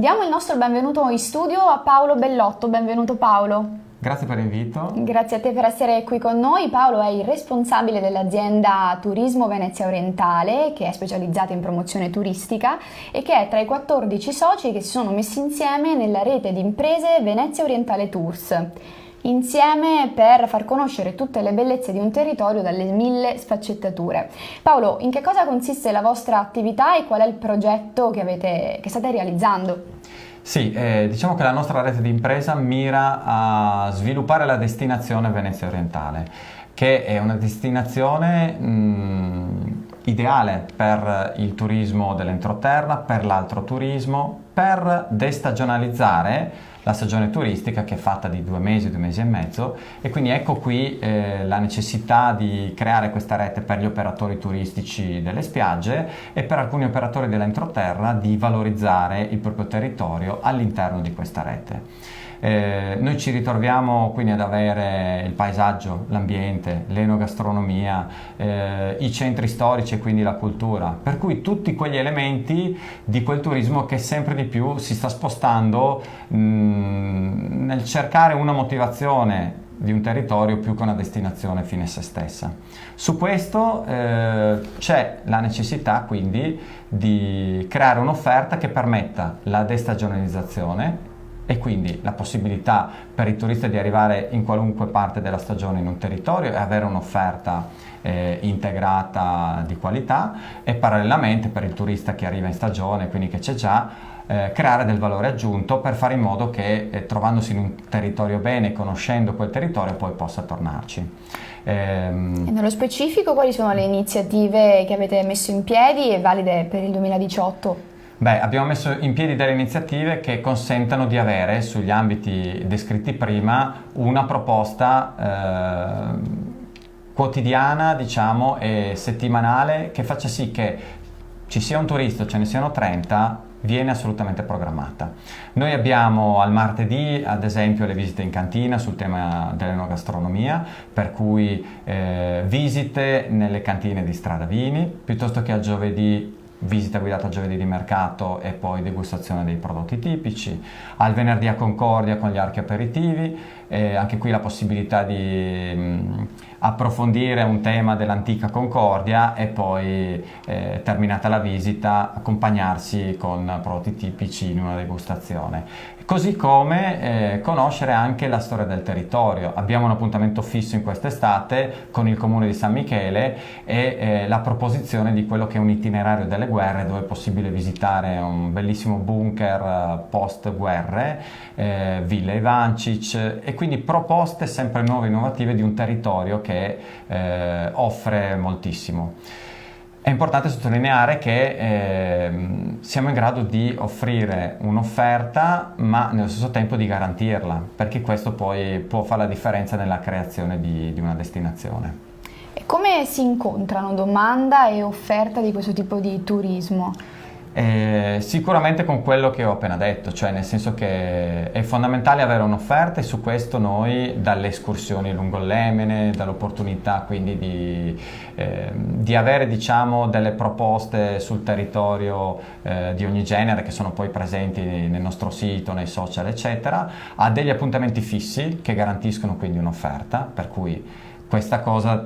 Diamo il nostro benvenuto in studio a Paolo Bellotto. Benvenuto Paolo. Grazie per l'invito. Grazie a te per essere qui con noi. Paolo è il responsabile dell'azienda Turismo Venezia Orientale, che è specializzata in promozione turistica e che è tra i 14 soci che si sono messi insieme nella rete di imprese Venezia Orientale Tours, insieme per far conoscere tutte le bellezze di un territorio dalle 1000 sfaccettature. Paolo, in che cosa consiste la vostra attività e qual è il progetto che state realizzando? Sì, diciamo che la nostra rete di impresa mira a sviluppare la destinazione Venezia Orientale, che è una destinazione ideale per il turismo dell'entroterra, per l'altroturismo, per destagionalizzare la stagione turistica, che è fatta di 2 mesi e mezzo, e quindi ecco qui la necessità di creare questa rete per gli operatori turistici delle spiagge e per alcuni operatori dell'entroterra di valorizzare il proprio territorio all'interno di questa rete. Noi ci ritroviamo quindi ad avere il paesaggio, l'ambiente, l'enogastronomia, i centri storici e quindi la cultura, per cui tutti quegli elementi di quel turismo che sempre di più si sta spostando nel cercare una motivazione di un territorio più che una destinazione fine a se stessa. Su questo c'è la necessità quindi di creare un'offerta che permetta la destagionalizzazione e quindi la possibilità per i turisti di arrivare in qualunque parte della stagione in un territorio e avere un'offerta integrata di qualità, e parallelamente per il turista che arriva in stagione, quindi che c'è già, creare del valore aggiunto per fare in modo che trovandosi in un territorio bene, conoscendo quel territorio, poi possa tornarci. E nello specifico, quali sono le iniziative che avete messo in piedi e valide per il 2018? Beh, abbiamo messo in piedi delle iniziative che consentano di avere, sugli ambiti descritti prima, una proposta quotidiana, diciamo, e settimanale, che faccia sì che ci sia un turista, ce ne siano 30, viene assolutamente programmata. Noi abbiamo al martedì, ad esempio, le visite in cantina sul tema dell'enogastronomia, per cui visite nelle cantine di Strada Vini, piuttosto che al giovedì visita guidata a giovedì di mercato e poi degustazione dei prodotti tipici. Al venerdì a Concordia con gli archi aperitivi, anche qui la possibilità di approfondire un tema dell'antica Concordia e poi terminata la visita accompagnarsi con prodotti tipici in una degustazione. Così come conoscere anche la storia del territorio. Abbiamo un appuntamento fisso in quest'estate con il comune di San Michele e la proposizione di quello che è un itinerario delle guerre, dove è possibile visitare un bellissimo bunker post guerre, Villa Ivancic, e quindi proposte sempre nuove e innovative di un territorio che offre moltissimo. È importante sottolineare che siamo in grado di offrire un'offerta, ma nello stesso tempo di garantirla, perché questo poi può fare la differenza nella creazione di una destinazione. E come si incontrano domanda e offerta di questo tipo di turismo? Sicuramente con quello che ho appena detto, cioè nel senso che è fondamentale avere un'offerta, e su questo noi, dalle escursioni lungo l'Emene, dall'opportunità quindi di avere, diciamo, delle proposte sul territorio di ogni genere, che sono poi presenti nel nostro sito, nei social eccetera, a degli appuntamenti fissi che garantiscono quindi un'offerta, per cui questa cosa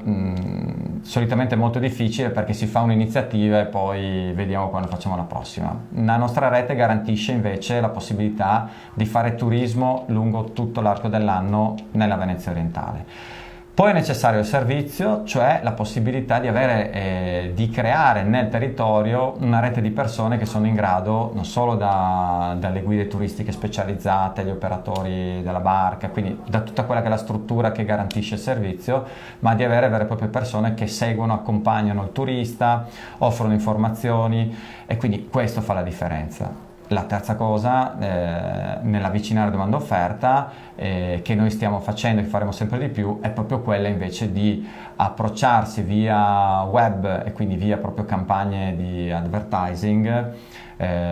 solitamente è molto difficile, perché si fa un'iniziativa e poi vediamo quando facciamo la prossima. La nostra rete garantisce invece la possibilità di fare turismo lungo tutto l'arco dell'anno nella Venezia Orientale. Poi è necessario il servizio, cioè la possibilità di avere, di creare nel territorio una rete di persone che sono in grado, non solo dalle guide turistiche specializzate, gli operatori della barca, quindi da tutta quella che è la struttura che garantisce il servizio, ma di avere vere e proprie persone che seguono, accompagnano il turista, offrono informazioni, e quindi questo fa la differenza. La terza cosa, nell'avvicinare domanda offerta, che noi stiamo facendo e che faremo sempre di più, è proprio quella invece di approcciarsi via web e quindi via proprio campagne di advertising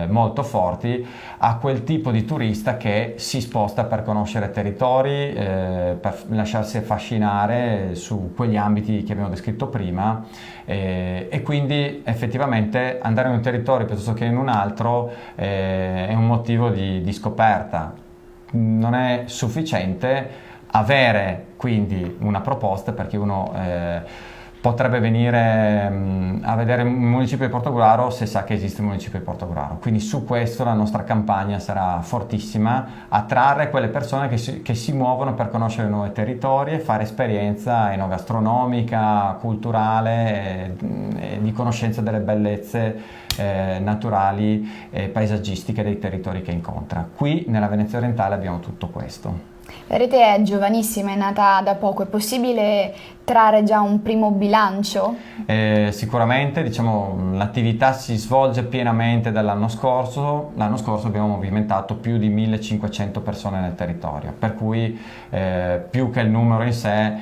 molto forti, a quel tipo di turista che si sposta per conoscere territori, per lasciarsi affascinare su quegli ambiti che abbiamo descritto prima, e quindi effettivamente andare in un territorio piuttosto che in un altro è un motivo di scoperta. Non è sufficiente avere quindi una proposta, perché uno potrebbe venire a vedere un municipio di Portogruaro se sa che esiste un municipio di Portogruaro. Quindi su questo la nostra campagna sarà fortissima: attrarre quelle persone che si muovono per conoscere nuovi territori e fare esperienza enogastronomica, culturale, e di conoscenza delle bellezze naturali e paesaggistiche dei territori che incontra. Qui nella Venezia Orientale abbiamo tutto questo. La rete è giovanissima, è nata da poco, è possibile trarre già un primo bilancio? Sicuramente, diciamo, l'attività si svolge pienamente dall'anno scorso. L'anno scorso abbiamo movimentato più di 1500 persone nel territorio, per cui più che il numero in sé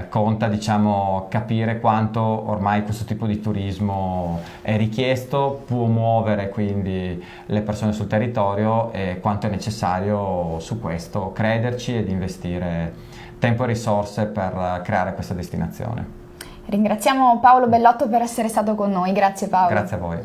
conta, diciamo, capire quanto ormai questo tipo di turismo è richiesto, può muovere quindi le persone sul territorio, e quanto è necessario su questo crederci ed investire tempo e risorse per creare questa destinazione. Ringraziamo Paolo Bellotto per essere stato con noi, grazie Paolo. Grazie a voi.